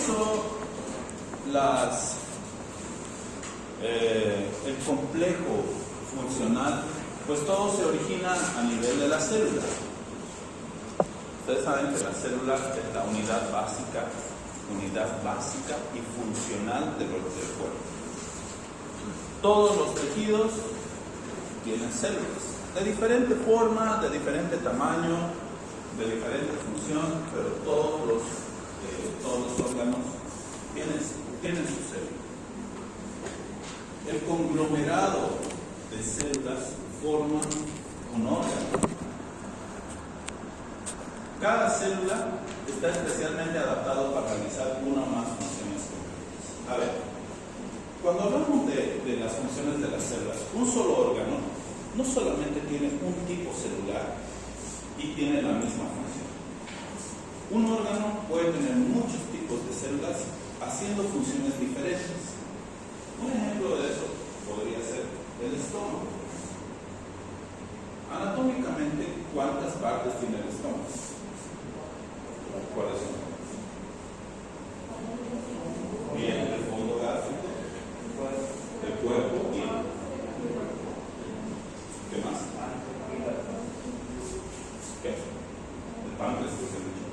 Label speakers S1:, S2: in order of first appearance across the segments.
S1: eso el complejo funcional, pues todo se origina a nivel de la célula. Ustedes saben que la célula es la unidad básica y funcional del cuerpo. Todos los tejidos tienen células, de diferente forma, de diferente tamaño, de diferente función, pero todos los órganos tienen sus células. El conglomerado de células forma un órgano. Cada célula está especialmente adaptada para realizar una o más funciones concretas. A ver, cuando hablamos de las funciones de las células, un solo órgano no solamente tiene un tipo celular y tiene la misma función. Un órgano puede tener muchos tipos de células haciendo funciones diferentes. Un ejemplo de eso podría ser el estómago. Anatómicamente, ¿cuántas partes tiene el estómago? ¿Cuáles son? Bien, el fondo gástrico, el cuerpo y ¿qué más? ¿Qué? El páncreas, ¿qué se dicho?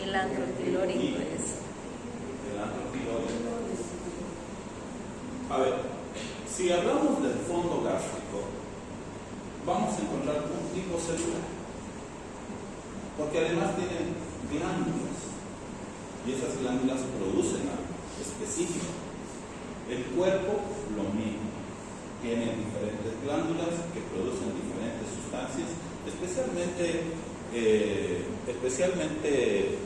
S2: El antro pilórico es.
S1: El antro pilórico. A ver, si hablamos del fondo gástrico, vamos a encontrar un tipo celular, porque además tienen glándulas, y esas glándulas producen algo específico. El cuerpo, lo mismo, tiene diferentes glándulas que producen diferentes sustancias, especialmente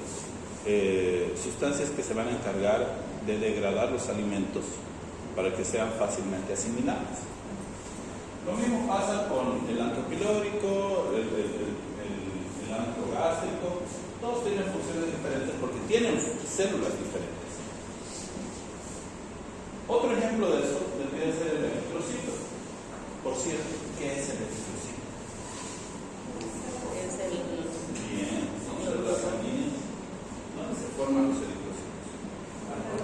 S1: sustancias que se van a encargar de degradar los alimentos para que sean fácilmente asimilables. Lo mismo pasa con el antro pilórico, el antro gástrico. Todos tienen funciones diferentes porque tienen células diferentes. Otro ejemplo de eso debe ser el eritrocito. Por cierto, ¿qué es el eritrocito? Bien, son células sanguíneas. ¿Dónde se forman los eritrocitos?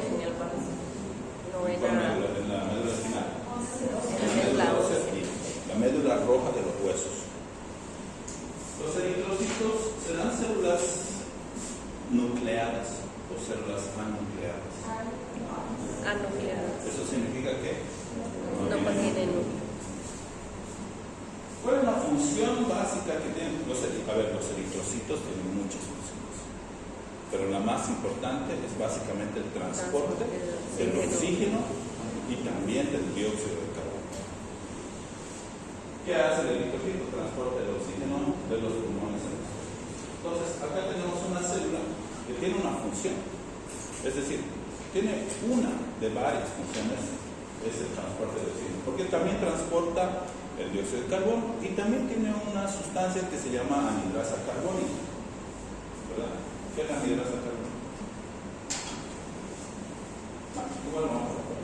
S2: En el brazo.
S1: En la médula espinal. La médula roja de los huesos. Los eritrocitos serán células nucleadas o células anucleadas.
S2: Anucleadas.
S1: ¿Eso significa qué?
S2: No contienen núcleo.
S1: ¿Cuál es la función básica que tienen los eritrocitos? A ver, los eritrocitos tienen muchas funciones, pero la más importante es básicamente el transporte del oxígeno y también del dióxido de carbono. ¿Qué hace el eritrocito? Transporte del oxígeno de los pulmones a los órganos. Entonces, acá tenemos una célula que tiene una función, es decir, tiene una de varias funciones, es el transporte del oxígeno, porque también transporta el dióxido de carbono y también tiene una sustancia que se llama anhidrasa carbónica, ¿verdad? ¿Qué es la anhidrasa carbónica? Igual vamos a ver.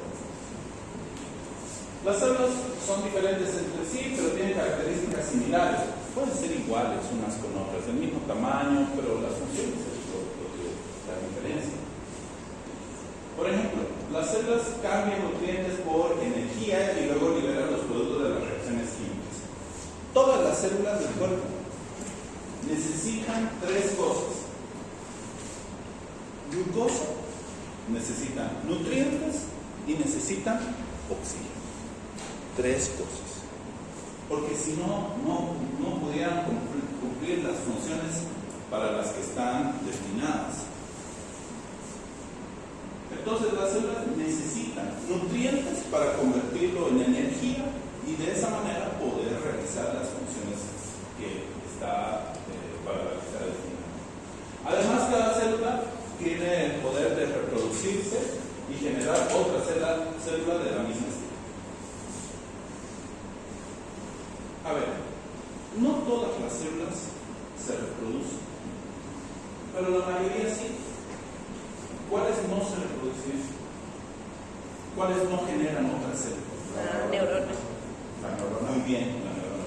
S1: Las células son diferentes entre sí, pero tienen características similares. Pueden ser iguales unas con otras, del mismo tamaño, pero las funciones es lo que la diferencia. Por ejemplo, las células cambian nutrientes por energía y luego liberan los productos de las reacciones químicas. Todas las células del cuerpo necesitan tres cosas. Glucosa, necesitan nutrientes y necesitan oxígeno. Tres cosas. Porque si no pudieran cumplir las funciones para las que están destinadas. Entonces las células necesitan nutrientes para convertirlo en energía y de esa manera poder realizar las funciones que está para las que está destinada. Además, cada célula tiene el poder de reproducirse y generar otra célula de la misma estilo. A ver, no todas las células se reproducen, pero la mayoría sí. ¿Cuáles no se reproducen? ¿Cuáles no generan otras células?
S2: La neurona.
S1: La neurona, muy bien, la neurona.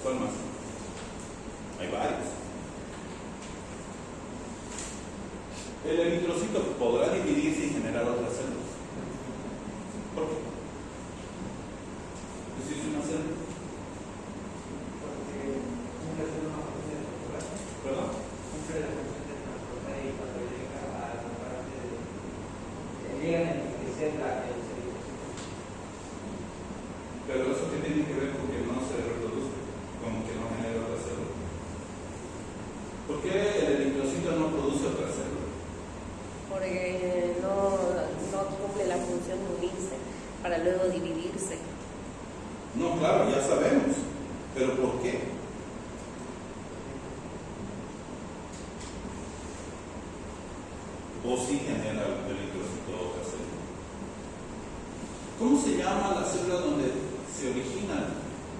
S1: ¿Cuál más? Hay varios. El eritrocito podrá dividirse y generar otras células. ¿Por qué? Pues es una célula.
S3: Porque cumple una función de
S1: ¿Perdón?
S3: cumple la función de transportar y cuando llega a la parte de llega a enriquecer el cerebro.
S1: Pero eso que tiene que ver con que no se reproduce, como que no genera otra célula. ¿Por qué el eritrocito no produce otra célula?
S2: Porque no cumple la función de unirse para luego dividirse.
S1: No, claro, ya sabemos. ¿Pero por qué? ¿O sí genera el eritrocito otra célula? ¿Cómo se llama la célula donde se origina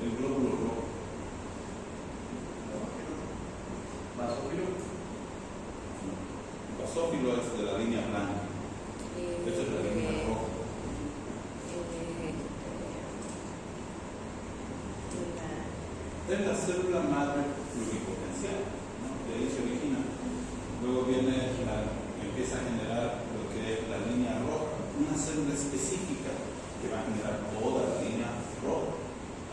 S1: el glóbulo rojo?
S3: Basófilo.
S1: Basófilo es de la línea blanca. Esa es la línea roja. Es la célula madre pluripotencial, ¿no? De ahí se origina. Luego empieza a generar lo que es la línea roja, una célula específica que va a generar toda la línea roja.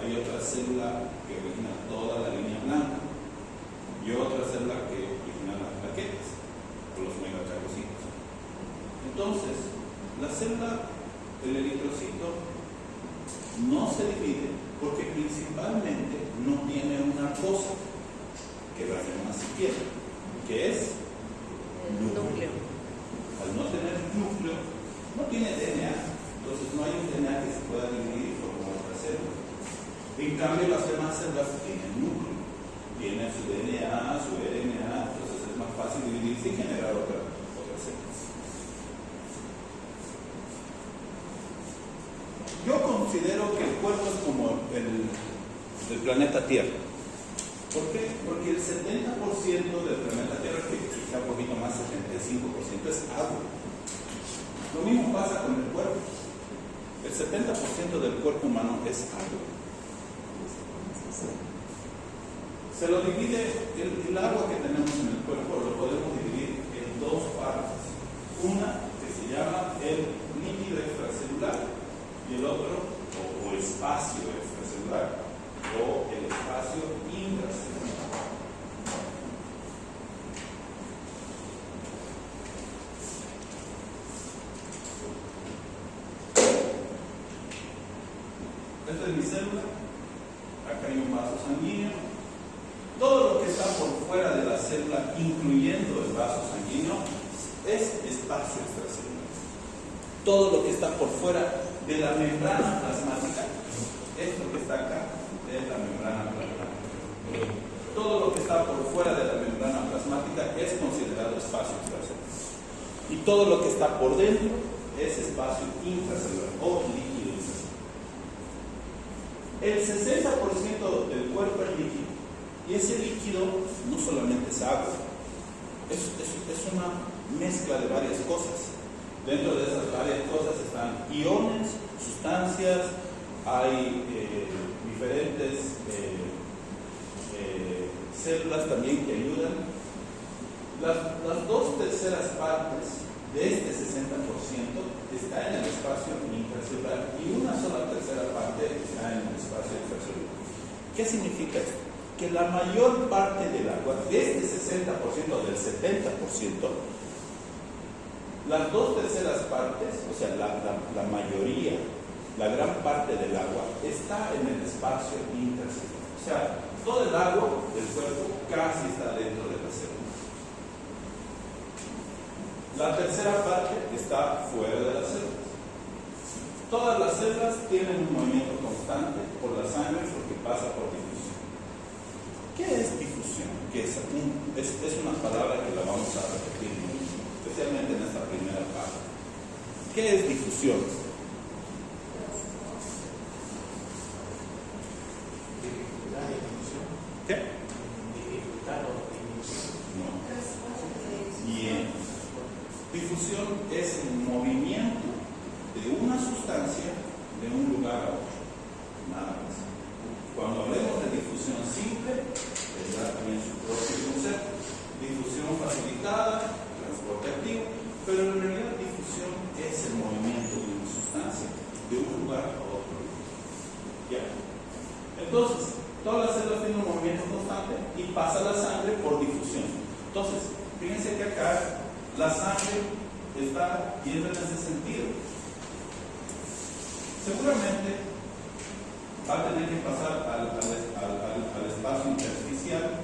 S1: Hay otra célula que origina toda la línea blanca y otra célula que origina las plaquetas o los megachacocitos. Entonces, la célula del eritrocito no se divide porque principalmente no tiene una cosa que las demás sí tienen, que es
S2: El núcleo.
S1: Al no tener núcleo, no tiene DNA, entonces no hay un DNA que se pueda dividir como otra célula. En cambio, las demás células tienen núcleo, tienen su DNA, su RNA, entonces es más fácil dividirse y generar otra célula. Yo considero que el cuerpo es como el planeta Tierra. ¿Por qué? Porque el 70% del planeta Tierra, que quizá un poquito más, 75% es agua. Lo mismo pasa con el cuerpo. El 70% del cuerpo humano es agua. Se lo divide, el agua que tenemos en el cuerpo lo podemos dividir en dos partes. Una que se llama el líquido extracelular y el otro, o espacio extracelular, o el espacio intracelular. Esta es mi célula. Acá hay un vaso sanguíneo. Todo lo que está por fuera de la célula, incluyendo el vaso sanguíneo, es espacio extracelular. Todo lo que está por fuera de la membrana plasmática, esto que está acá, es la membrana plasmática. Todo lo que está por fuera de la membrana plasmática es considerado espacio extracelular. Y todo lo que está por dentro es espacio intracelular o líquido intracelular. El 60% del cuerpo es líquido. Y ese líquido no solamente es agua, es una mezcla de varias cosas. Dentro de esas varias cosas están iones, sustancias, hay diferentes células también que ayudan. Las 2/3 partes de este 60% está en el espacio intracelular y una sola tercera parte está en el espacio extracelular. ¿Qué significa esto? Que la mayor parte del agua, de este 60% del 70%, las 2/3 partes, o sea, la mayoría, la gran parte del agua, está en el espacio intracelular. O sea, todo el agua del cuerpo casi está dentro de las células. La tercera parte está fuera de las células. Todas las células tienen un movimiento constante por la sangre porque pasa por difusión. ¿Qué es difusión? ¿Qué es? Es una palabra que la vamos a repetir mucho, especialmente en esta primera parte. ¿Qué es difusión? ¿Qué? No. Bien. Difusión es el movimiento de una sustancia de un lugar a otro. Nada más. Cuando hablemos de difusión sin Entonces, todas las células tienen un movimiento constante y pasa la sangre por difusión. Entonces, fíjense que acá la sangre está yendo en ese sentido. Seguramente va a tener que pasar al espacio intersticial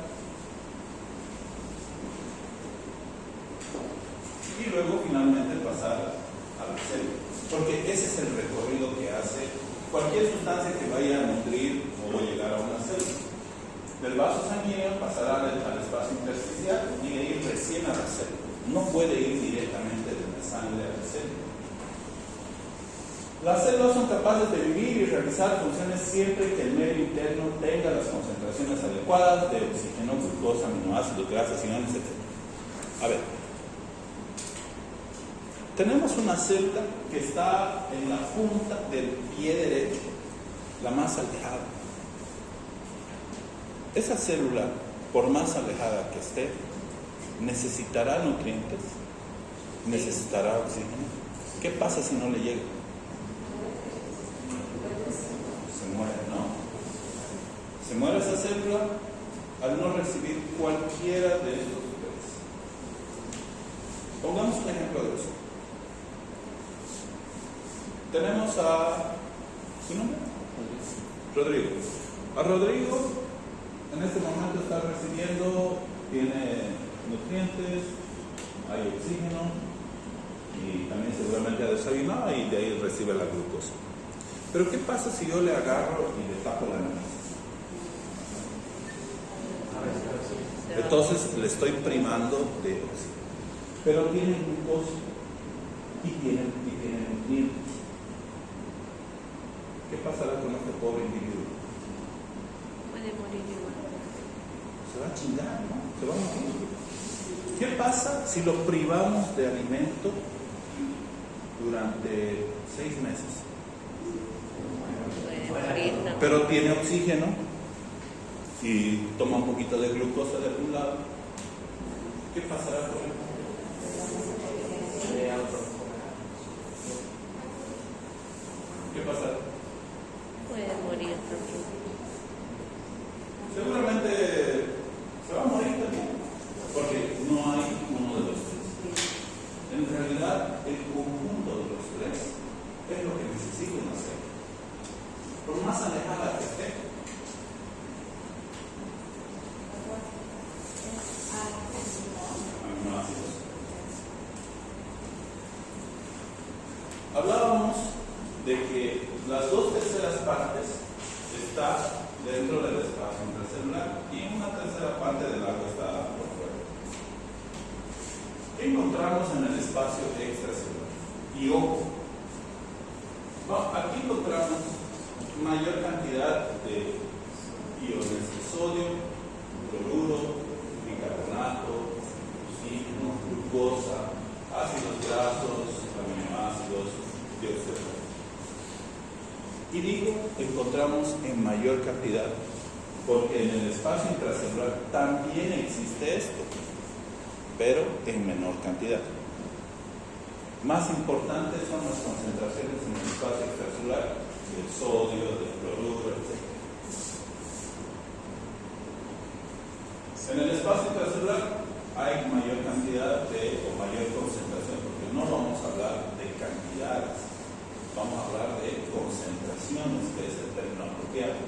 S1: y luego finalmente pasar a la célula, porque ese es el recorrido que hace cualquier sustancia que vaya a nutrir o llegar a una célula. Del vaso sanguíneo pasará al espacio intersticial y de ahí recién a la célula. No puede ir directamente de la sangre a la célula. Las células son capaces de vivir y realizar funciones siempre que el medio interno tenga las concentraciones adecuadas de oxígeno, glucosa, aminoácidos, grasas, iones, etc. A ver, tenemos una célula que está en la punta del pie derecho, la más alejada. Esa célula, por más alejada que esté, necesitará nutrientes, necesitará oxígeno. ¿Qué pasa si no le llega? Se muere, ¿no? Se muere esa célula al no recibir cualquiera de estos tres. Pongamos un ejemplo de eso. Tenemos a... ¿su nombre? Rodrigo. A Rodrigo en este momento está recibiendo, tiene nutrientes, hay oxígeno y también seguramente ha desayunado y de ahí recibe la glucosa. Pero ¿qué pasa si yo le agarro y le tapo la nariz? Entonces le estoy primando de oxígeno. Pero tiene glucosa y tiene nutrientes. ¿Qué pasará con este pobre individuo?
S2: Puede morir igual.
S1: Se va a chingar, ¿no? Se va a morir. ¿Qué pasa si lo privamos de alimento durante 6 meses?
S2: Puede morir, ¿no?
S1: Pero tiene oxígeno y toma un poquito de glucosa de algún lado. ¿Qué pasará con él? ¿Qué pasará?
S2: Puede morir también.
S1: Seguramente se va a morir también, porque no hay uno de los tres. En realidad, el conjunto de los tres es lo que necesita una célula. Por más alejada que esté. Aminoácidos. Hablábamos de que las 2/3 partes está dentro del espacio intracelular y una 1/3 parte del agua está por fuera. ¿Qué encontramos en el espacio extracelular? Y ojo, aquí encontramos mayor cantidad de iones de sodio, cloruro, bicarbonato, oxígeno, glucosa, ácidos grasos, aminoácidos, dióxido de carbono. Y digo, encontramos en mayor cantidad, porque en el espacio intracelular también existe esto, pero en menor cantidad. Más importantes son las concentraciones en el espacio extracelular del sodio, del cloruro, etc. En el espacio intracelular hay mayor cantidad o mayor concentración, porque no vamos a hablar de cantidades, vamos a hablar de concentraciones, que es el término apropiado.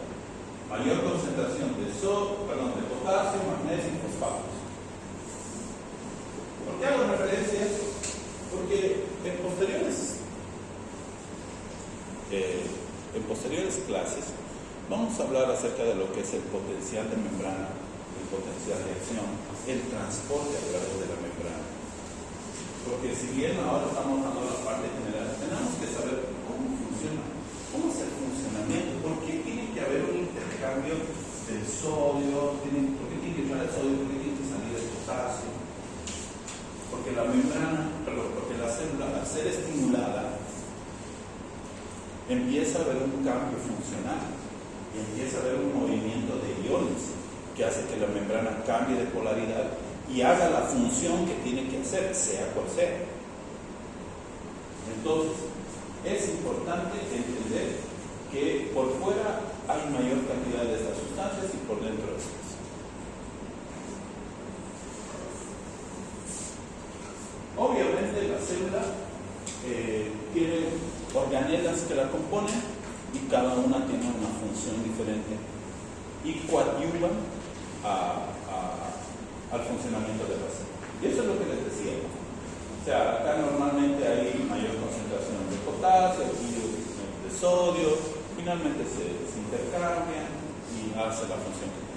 S1: Mayor concentración de potasio, magnesio y fosfatos. ¿Por qué hago referencia a eso? Porque en posteriores clases vamos a hablar acerca de lo que es el potencial de membrana, el potencial de acción, el transporte a través de la membrana. Porque si bien ahora estamos dando la parte general, tenemos que saber cómo funciona, cómo es el funcionamiento, porque tiene que haber un intercambio del sodio, ¿por qué tiene que entrar el sodio? ¿Por qué tiene que salir el potasio? Porque la membrana, porque la célula, al ser estimulada, empieza a haber un cambio funcional y empieza a haber un movimiento de iones que hace que la membrana cambie de polaridad y haga la función que tiene que hacer, sea cual sea. Entonces, es importante entender que por fuera hay mayor cantidad de estas sustancias y por dentro de estas. Obviamente la célula tiene organelas que la componen y cada una tiene una función diferente y coadyuvan al funcionamiento de la célula. Y eso es lo que les decía. O sea, acá normalmente hay mayor concentración de potasio, de sodio, finalmente se intercambian y hace la función que tiene.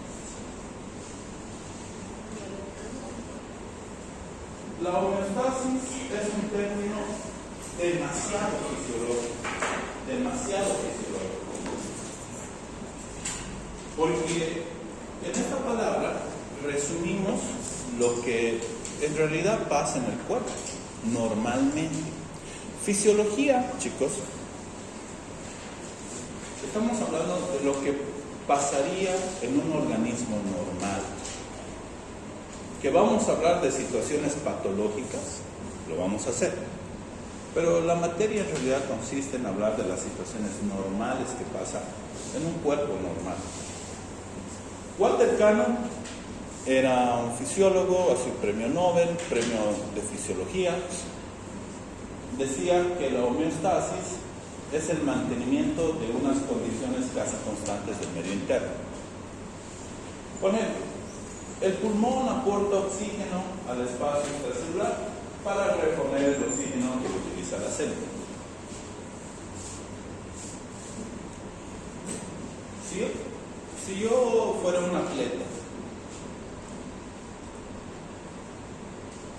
S1: La homeostasis es un término demasiado fisiológico, porque en esta palabra resumimos lo que en realidad pasa en el cuerpo, normalmente. Fisiología, chicos, estamos hablando de lo que pasaría en un organismo normal. Que vamos a hablar de situaciones patológicas, lo vamos a hacer. Pero la materia en realidad consiste en hablar de las situaciones normales que pasan en un cuerpo normal. Walter Cannon era un fisiólogo, así premio Nobel, premio de fisiología. Decía que la homeostasis es el mantenimiento de unas condiciones casi constantes del medio interno. Por ejemplo, el pulmón aporta oxígeno al espacio extracelular para reponer el oxígeno que utiliza la célula. Si yo fuera un atleta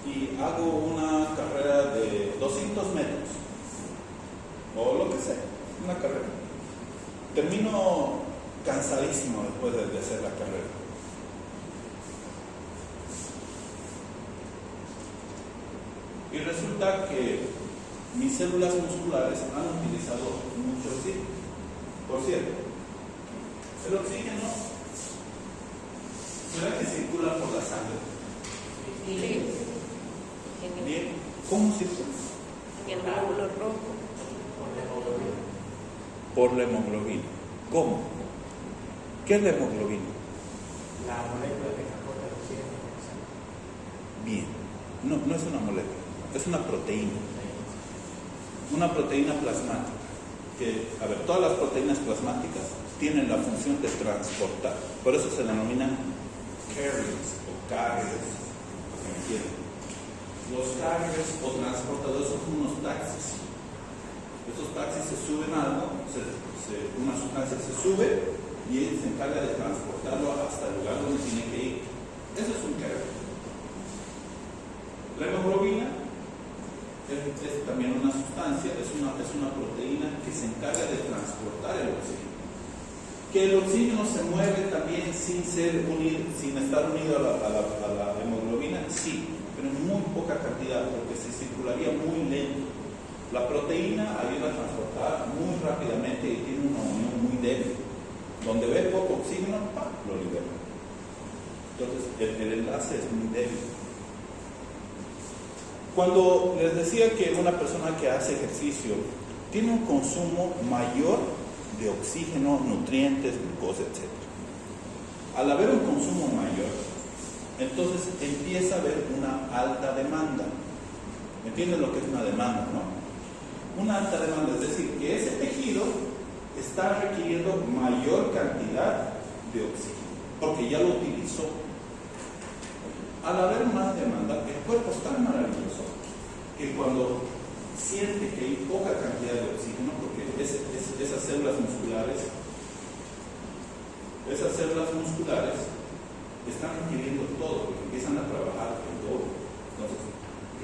S1: y hago una carrera de 200 metros, o lo que sea, una carrera, termino cansadísimo después de hacer la carrera. Y resulta que mis células musculares han utilizado mucho oxígeno. Por cierto, el oxígeno, ¿será que circula por la sangre?
S2: Sí.
S1: Bien. ¿Cómo circula?
S2: En el glóbulo rojo.
S1: Por la hemoglobina. ¿Cómo? ¿Qué es la hemoglobina?
S3: La molécula que transporta el oxígeno.
S1: Bien. No es una molécula, es una proteína. Una proteína plasmática. Que, a ver, todas las proteínas plasmáticas tienen la función de transportar. Por eso se denominan carriers o carriers. Los carriers o transportadores son unos taxis. Estos taxis se suben a algo, una sustancia se sube y él se encarga de transportarlo hasta el lugar donde tiene que ir. Eso es un carrier. La hemoglobina es también una sustancia, es una proteína que se encarga de transportar el oxígeno. Que el oxígeno se mueve también sin estar unido a la hemoglobina, sí, pero en muy poca cantidad, porque se circularía muy lento. La proteína ayuda a transportar muy rápidamente y tiene una unión muy débil. Donde ve poco oxígeno, ¡pam!, lo libera. Entonces, el enlace es muy débil. Cuando les decía que una persona que hace ejercicio tiene un consumo mayor de oxígeno, nutrientes, glucosa, etc. Al haber un consumo mayor, entonces empieza a haber una alta demanda. ¿Entienden lo que es una demanda, no? Una alta demanda, es decir, que ese tejido está requiriendo mayor cantidad de oxígeno, porque ya lo utilizó. Al haber más demanda, el cuerpo es tan maravilloso que cuando siente que hay poca cantidad de oxígeno, porque esas células musculares están requiriendo todo, porque empiezan a trabajar en todo. Entonces,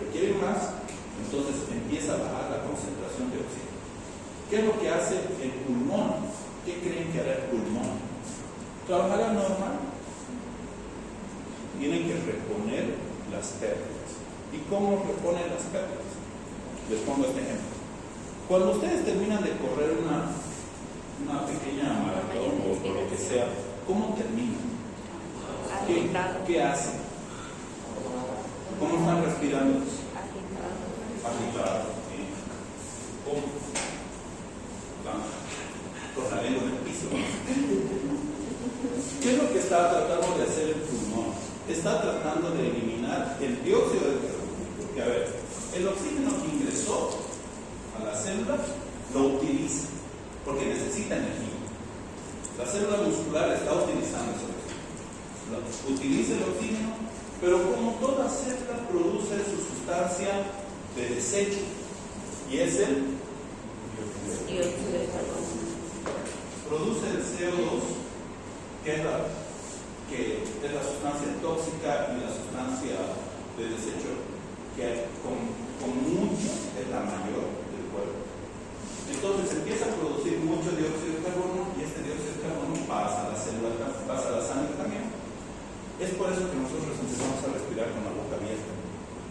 S1: requieren más, entonces empieza a bajar la concentración de oxígeno. ¿Qué es lo que hace el pulmón? ¿Qué creen que hará el pulmón? ¿Trabajará normal? Tienen que reponer las pérdidas. ¿Y cómo reponen las pérdidas? Les pongo este ejemplo. Cuando ustedes terminan de correr una pequeña maratón o lo que sea, ¿cómo terminan? ¿Qué hacen? ¿Cómo están respirando? Agitados. ¿Cómo? Con la lengua en el piso. está tratando de hacer el pulmón? Está tratando de eliminar el dióxido de carbono. Porque, a ver, el oxígeno que ingresó a la célula lo utiliza, porque necesita energía. La célula muscular está utilizando ese oxígeno. Utiliza el oxígeno, pero como toda célula produce su sustancia de desecho, y es el
S2: Dióxido de carbono.
S1: produce el CO2, que es la sustancia tóxica y la sustancia de desecho, que con mucho es la mayor del cuerpo. Entonces empieza a producir mucho dióxido de carbono, y este dióxido de carbono pasa a la célula, pasa a la sangre también. Es por eso que nosotros empezamos a respirar con la boca abierta,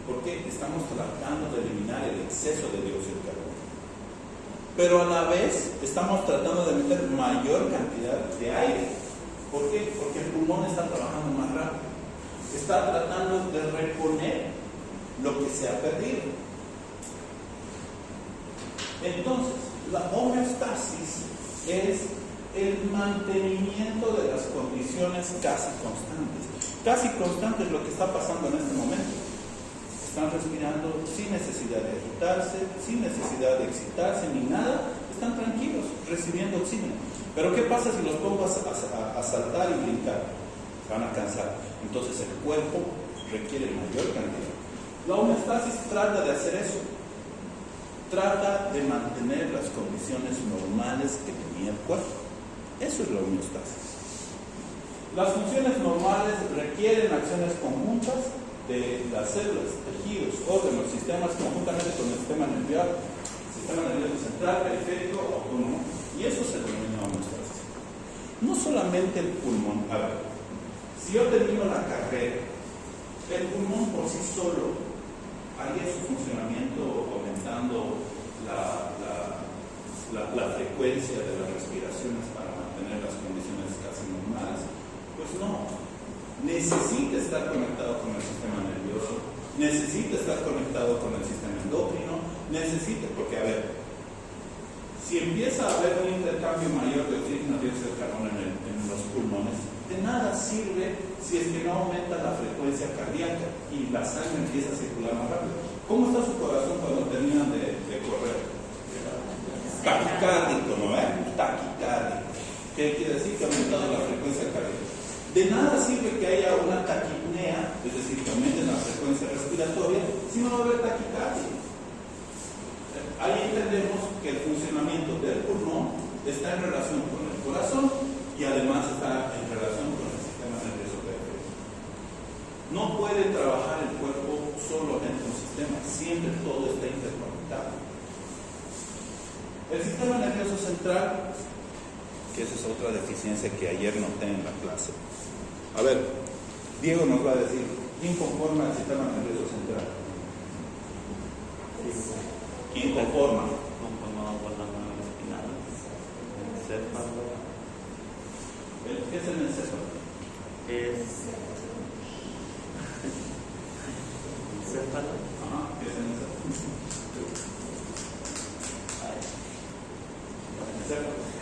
S1: porque estamos tratando de eliminar el exceso de dióxido de carbono. Pero a la vez estamos tratando de meter mayor cantidad de aire. ¿Por qué? Porque el pulmón está trabajando más rápido. Está tratando de reponer lo que se ha perdido. Entonces, la homeostasis es el mantenimiento de las condiciones casi constantes. Casi constante es lo que está pasando en este momento. Están respirando sin necesidad de agitarse, sin necesidad de excitarse ni nada. Están tranquilos, recibiendo oxígeno. Pero ¿qué pasa si los pongo a saltar y brincar? Se van a cansar. Entonces el cuerpo requiere mayor cantidad. La homeostasis trata de hacer eso. Trata de mantener las condiciones normales que tenía el cuerpo. Eso es la homeostasis. Las funciones normales requieren acciones conjuntas de las células, tejidos, órganos, sistemas, conjuntamente con el sistema nervioso central, periférico, autónomo, y eso se denomina homeostasis. No solamente el pulmón. A ver, si yo termino la carrera, el pulmón por sí solo haría su funcionamiento aumentando la frecuencia de las respiraciones para mantener las condiciones casi normales. Pues no. Necesita estar conectado con el sistema nervioso, necesita estar conectado con el sistema endocrino, porque a ver, si empieza a haber un intercambio mayor de oxígeno y dióxido de carbono en los pulmones, de nada sirve si es que no aumenta la frecuencia cardíaca y la sangre empieza a circular más rápido. ¿Cómo está su corazón cuando terminan de correr? Taquicárdico, ¿no? Taquicárdico. ¿Qué quiere decir? Que ha aumentado la frecuencia cardíaca. De nada sirve que haya una taquipnea, es decir, que aumente la frecuencia respiratoria, si no va a haber taquicardia. Ahí entendemos que el funcionamiento del pulmón está en relación con el corazón y además está en relación con el sistema nervioso periférico. No puede trabajar el cuerpo solo en un sistema, siempre todo está interconectado. El sistema nervioso central, que esa es otra deficiencia que ayer noté en la clase. A ver, Diego nos va a decir, ¿quién conforma el sistema nervioso central? ¿Quién conforma?
S4: Conformado por las neuronas espinales, el encéfalo.
S1: ¿Qué es el encéfalo?
S4: Encéfalo.
S1: Ajá, ¿qué es el encéfalo? Encéfalo.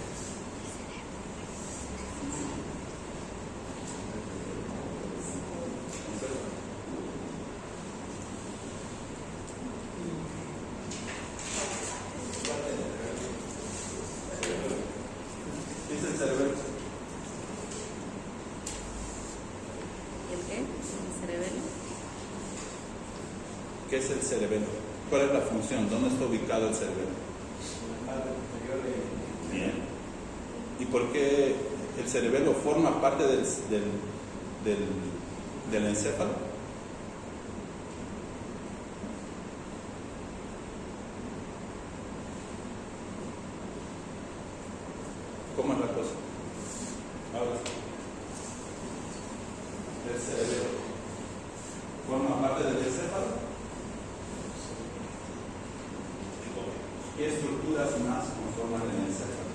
S1: ¿Qué es el cerebelo? ¿Cuál es la función? ¿Dónde está ubicado el cerebelo? Bien. ¿Y por qué el cerebelo forma parte del encéfalo? ¿Cómo es la cosa? Ahora sí. El cerebelo forma parte del encéfalo. ¿Qué estructuras más conforman el encéfalo?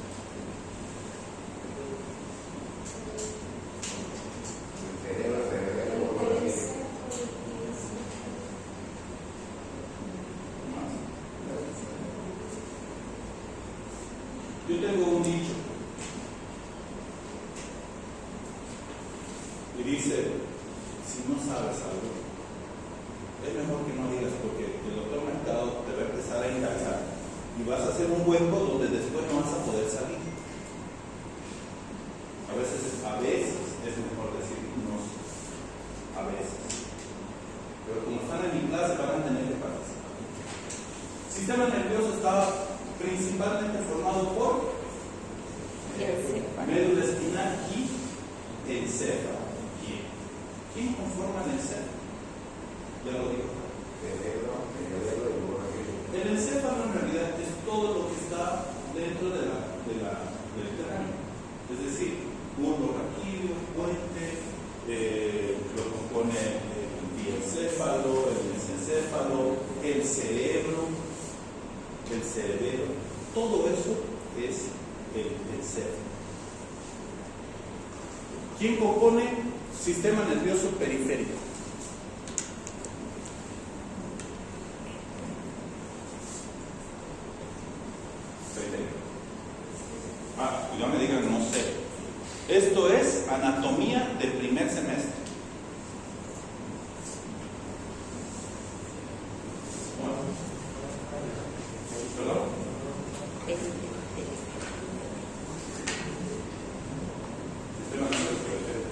S1: Yo tengo un dicho. dice, si no sabes algo, es mejor que no digas, porque el doctor Mercado te va a empezar a enganchar y vas a hacer un hueco donde después no vas a poder salir. A veces es mejor decir no sé, a veces. Pero como están en mi clase van a tener que participar. El sistema nervioso está principalmente formado por médula espinal y encéfalo. ¿Quién conforma el encéfalo? Ya lo digo. El encéfalo en realidad es todo lo que está dentro del cráneo. Es decir, bulbo raquídeo, puente, lo compone el diencéfalo, el mesencéfalo, el cerebro. Todo eso es el encéfalo. ¿Quién compone sistema nervioso periférico? Ya me digan, no sé. Esto es anatomía del primer semestre. ¿Perdón? Sistema nervioso periférico.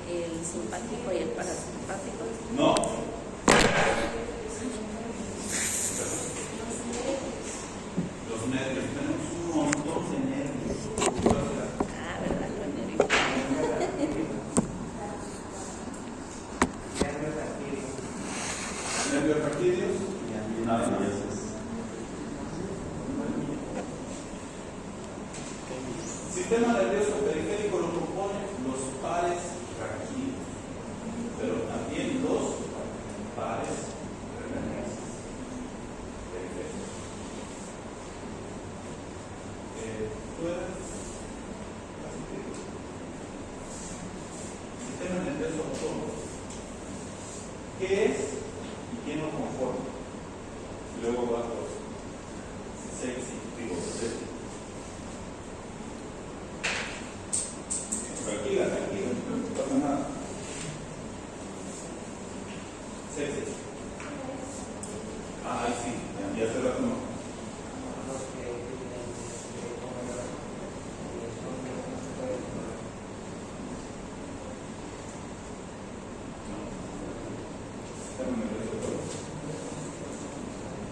S2: El simpático y el parasimpático.
S1: No. Los nervios, tenemos un montón de nervios.
S2: Ah, ¿verdad? Los nervios.
S1: Nervios raquídeos. Nada más. Sistema nervioso periférico lo componen los pares raquídeos, pero también los pares periféricos. Sistema nervioso autónomo. ¿Qué es y quién lo conforma? Luego va los Tranquila, no pasa nada. Sexy. Ahí sí, ya hace rato no.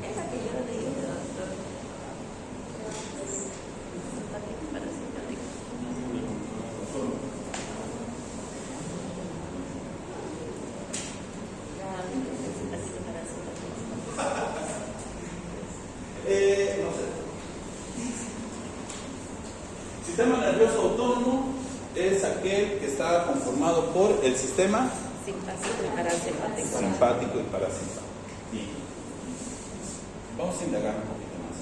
S2: Es la que yo leí, doctor. Simpático y parasimpático.
S1: No sé. Sistema nervioso autónomo es aquel que está conformado por el sistema
S2: Simpático y parasimpático.
S1: simpático y parasimpático. Y vamos a indagar un poquito más.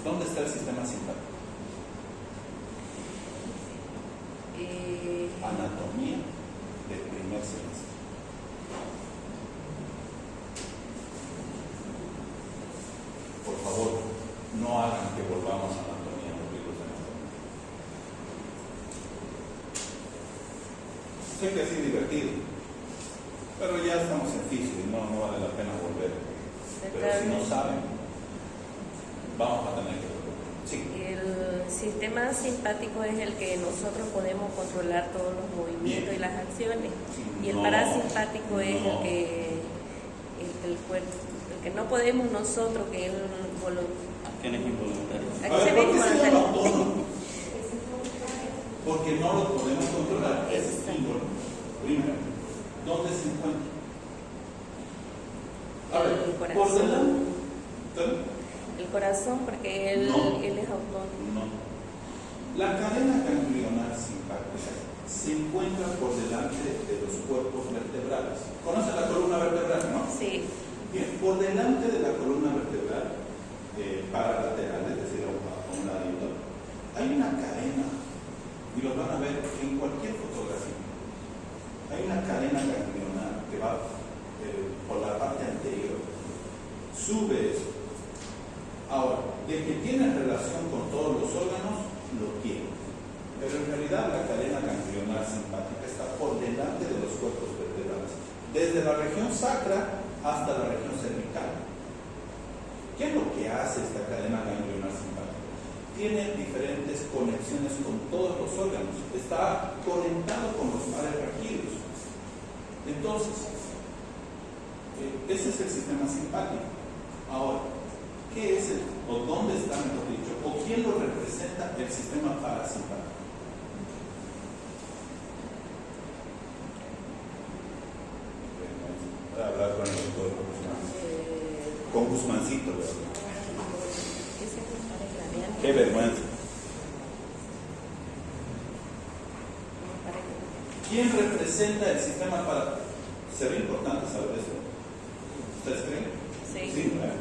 S1: ¿Dónde está el sistema simpático? Anatomía del primer semestre. Por favor, no hagan que volvamos a anatomía, los libros de anatomía. Sé que es divertido, pero ya estamos en fisio y no vale la pena volver. Pero si no saben, vamos a tener que volver. Sí.
S2: El sistema simpático es el que nosotros podemos controlar todos los movimientos y las acciones. Y el parasimpático es el que no podemos nosotros, que es el
S4: Acciones involuntarias.
S1: A ver, ¿por qué se llama autónomo? Porque no lo podemos controlar. Es involuntario. Primero, ¿dónde se encuentra? A ver,
S2: El
S1: por
S2: corazón.
S1: delante.
S2: El corazón, porque él es autónomo.
S1: No. La cadena ganglionar simpática se encuentra por delante de los cuerpos vertebrales. ¿Conoce la columna vertebral, no?
S2: Sí.
S1: Bien, por delante de la columna vertebral paralateral, es decir, a un ladito, hay una cadena, y lo van a ver en cualquier fotografía. hay una cadena ganglionar que va por la parte anterior, sube eso. Ahora, de que tiene relación con todos los órganos, lo tiene. Pero en realidad la cadena ganglionar simpática está por delante de los cuerpos vertebrales, desde la región sacra hasta la región cervical. ¿Qué es lo que hace esta cadena ganglionar simpática? Tiene diferentes conexiones con todos los órganos, está conectado con los mares raquídeos. Entonces, ese es el sistema simpático. Ahora, ¿qué es o dónde está, mejor dicho, o quién lo representa el sistema parasimpático? Voy a hablar con el doctor Guzmán. Con Guzmancito, ¿verdad? Qué vergüenza. ¿Quién representa el sistema parasimpático? Sería importante saber eso. ¿Ustedes creen? Sí, ¿verdad?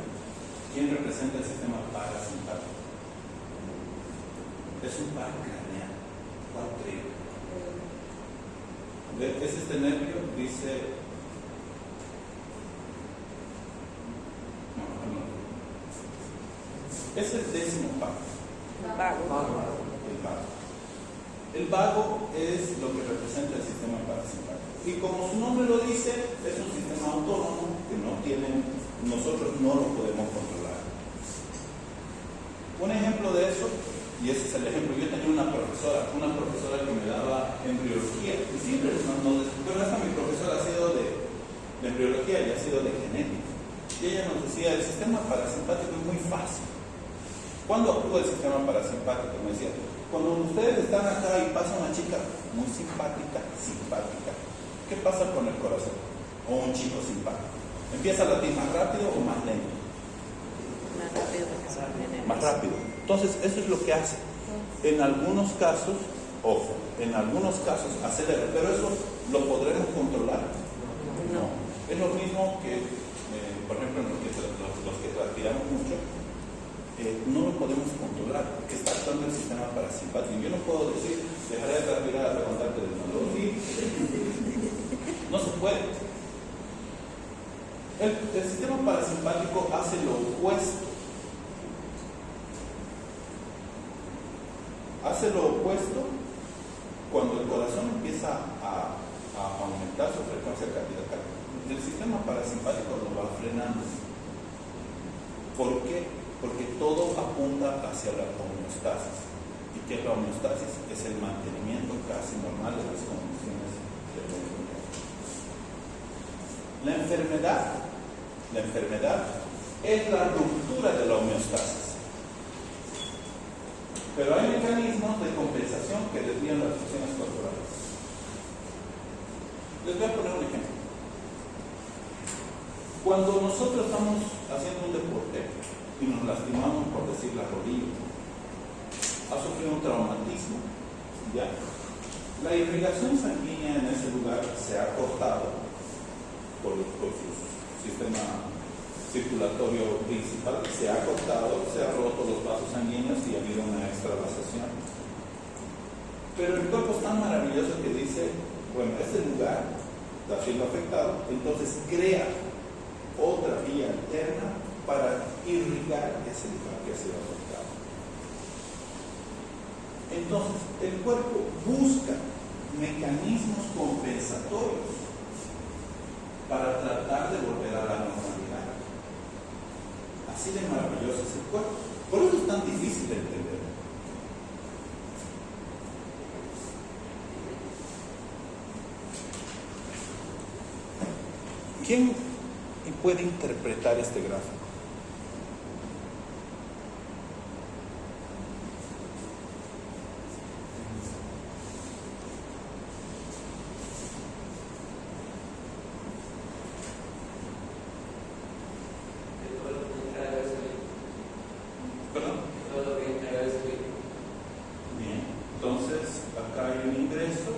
S1: ¿Quién representa el sistema parasimpático? Es un par craneal. ¿Cuál creen? Es este nervio, dice. No. Es el 10º par.
S2: El vago.
S1: El vago es lo que representa el sistema parasimpático. Y como su nombre lo dice, es un sistema autónomo que nosotros no lo podemos controlar. Un ejemplo de eso, y ese es el ejemplo, yo tenía una profesora que me daba embriología, y siempre pero esta mi profesora ha sido de embriología y ha sido de genética. Y ella nos decía, el sistema parasimpático es muy fácil. ¿Cuándo actúa el sistema parasimpático? Me decía, cuando ustedes están acá y pasa una chica muy simpática, ¿qué pasa con el corazón? O un chico simpático. ¿Empieza a latir más rápido o más lento?
S2: Más rápido porque se va a tener.
S1: Más rápido. Entonces, eso es lo que hace. En algunos casos, ojo, acelera, pero eso lo podremos controlar. No. Es lo mismo que, por ejemplo, los que transpiramos mucho, no lo podemos controlar, porque está actuando el sistema parasimpático. Yo no puedo decir, dejaré de transpirar hasta contarte del dolor. No se puede. El sistema parasimpático hace lo opuesto. Hace lo opuesto cuando el corazón empieza a aumentar su frecuencia cardíaca. El sistema parasimpático lo va frenando. ¿Por qué? Porque todo apunta hacia la homeostasis. ¿Y qué es la homeostasis? Es el mantenimiento casi normal de las condiciones del organismo. La enfermedad es la ruptura de la homeostasis. Pero hay mecanismos de compensación que desvían las funciones corporales. Les voy a poner un ejemplo. Cuando nosotros estamos haciendo un deporte y nos lastimamos, por decir, la rodilla, ha sufrido un traumatismo, ¿ya? La irrigación sanguínea en ese lugar se ha cortado por su sistema circulatorio principal, se ha cortado, se ha roto los vasos sanguíneos y ha habido una extravasación. Pero el cuerpo es tan maravilloso que dice, bueno, este lugar está siendo afectado, entonces crea otra vía alterna para irrigar ese lugar que ha sido afectado. Entonces, el cuerpo busca mecanismos compensatorios para tratar de volver a la normalidad. Así de maravilloso es el cuerpo. Por eso es tan difícil de entender. ¿Quién puede interpretar este gráfico? ¿Perdón? Bien, entonces acá hay un ingreso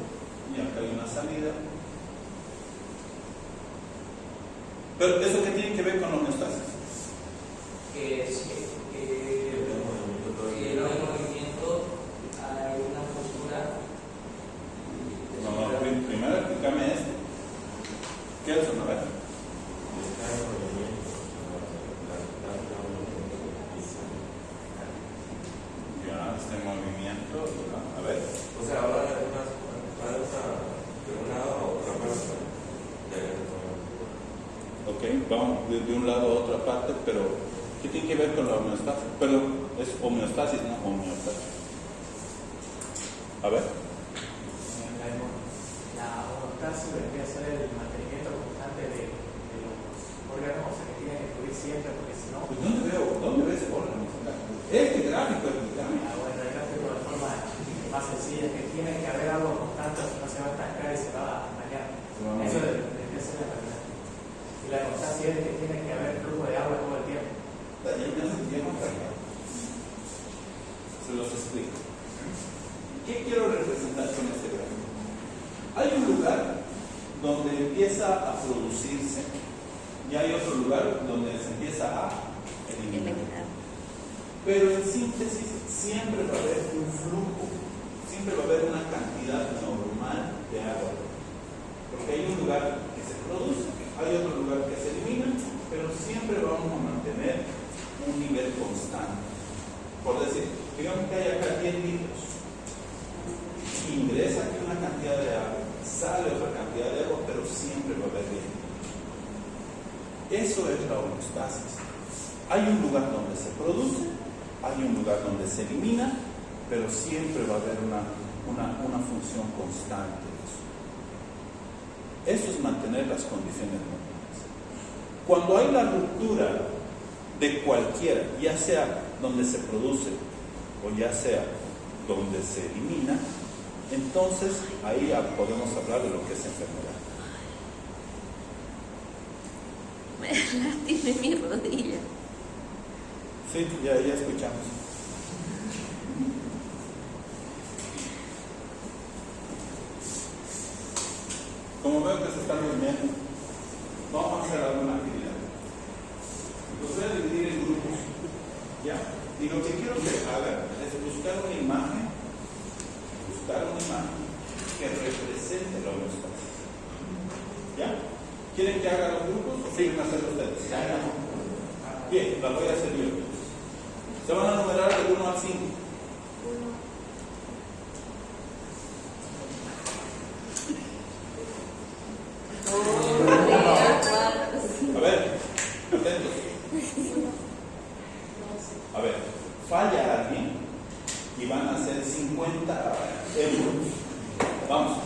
S1: y acá hay una salida. Pero ¿eso qué tiene que ver con la homeostasis?
S3: Que no hay movimiento, hay una postura.
S1: No, primero explícame esto. vamos de un lado a otra parte, pero ¿qué tiene que ver con la homeostasis? Pero es homeostasis, no homeostasis. A ver.
S5: La homeostasis vendría a ser el mantenimiento constante de los órganos, que tienen que fluir siempre, porque si no.
S1: Pues ¿dónde ves órganos? Este gráfico es el gráfico.
S5: Bueno, el gráfico de forma más sencilla, que tiene que haber algo constante, o si no se va a estancar y se va a dañar. Eso debería ser la realidad. Y la constancia es que tiene que haber flujo de agua todo el tiempo.
S1: Se los explico. ¿Qué quiero representar con este gráfico? Hay un lugar donde empieza a producirse y hay otro lugar donde se empieza a eliminar. Pero en síntesis siempre va a haber un flujo, siempre va a haber una cantidad normal de agua. Porque hay un lugar que se produce, hay otro lugar que se elimina, pero siempre vamos a mantener un nivel constante. Por decir, digamos que hay acá 10 litros. Ingresa aquí una cantidad de agua, sale otra cantidad de agua, pero siempre va a haber bien. Eso es la homeostasis. Hay un lugar donde se produce, hay un lugar donde se elimina, pero siempre va a haber una función constante de eso. Eso es mantener las condiciones normales. Cuando hay la ruptura de cualquiera, ya sea donde se produce o ya sea donde se elimina, entonces ahí ya podemos hablar de lo que es enfermedad.
S2: Me lastimé mi rodilla.
S1: Sí, ya escuchamos. Como veo que se están durmiendo, vamos a hacer alguna actividad. Los voy a dividir en grupos. ¿Ya? Y lo que quiero que hagan es buscar una imagen que represente la homeostasis. ¿Ya? ¿Quieren que haga los grupos o quieren hacerlo ustedes? Bien, la voy a hacer yo. Se van a numerar del 1 al 5. A ver, atentos. A ver, falla alguien y van a ser 50 euros. Vamos.